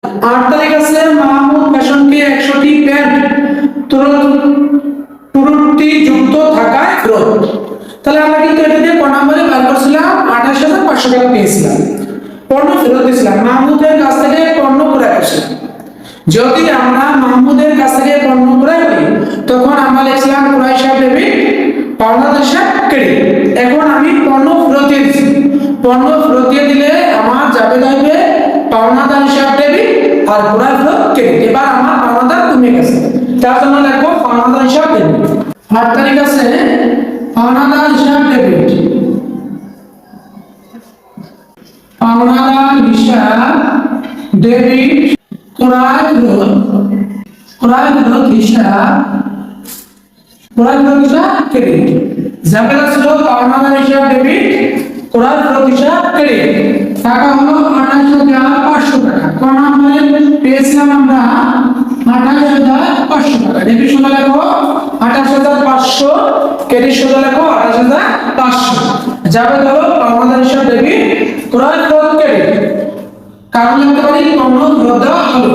8 তারিখ আছে মাহমুদ ফ্যাশনকে 100টি প্যান্ট ত্রুটি যুক্ত থাকায় ফেরত। তাহলে আমরা কিন্তু এটা দিয়ে কোন নম্বরে বার করছিলাম 28500 টাকা পেয়েছিলাম, পণ্য ফেরত দিয়েছিলাম, মাহমুদের কাছ থেকে পণ্য ক্রয় করছিলাম। যদি আমরা মাহমুদের কাছ থেকে পণ্য ক্রয় করি তখন আমরা লিখছিলাম ক্রয় হিসাব ডেবিট, পাওনাদার হিসাব ক্রেডিট। এখন আমি পণ্য ফেরত দিয়ে দিচ্ছি, পণ্য ফেরত দিয়ে দিলে আমার যাবে থাকবে পাওনাদার হিসাব ডেবিট আর ক্রয় ফেরত ক্রেডিট। এবার আমার পাওনাদার কমে গেছে, তার জন্য লিখবো পাওনাদার হিসাব ডেবিট। 8 তারিখ আছে পাওনাদার হিসাব ডেবিট, পাওনাদার হিসাব ডেবিট, ক্রয় ফেরত হিসাব ক্রেডিট। যাবে ছিল পাওনাদার হিসাব ডেবিট, ক্রয় ফেরত হিসাব ক্রেডিট। টাকা হলো 28500 টাকা। কোন নম্বরে পেয়েছিলাম আমরা 28500 টাকা। ডেবিট সোজা লেখো 28500, ক্রেডিট সোজা লেখো 28500। যাবে হলো পাওনাদার হিসাব ডেবিট, ক্রয় ফেরত ক্রেডিট। কারণ লিখতে পারি পণ্য ফেরত দেওয়া হলো।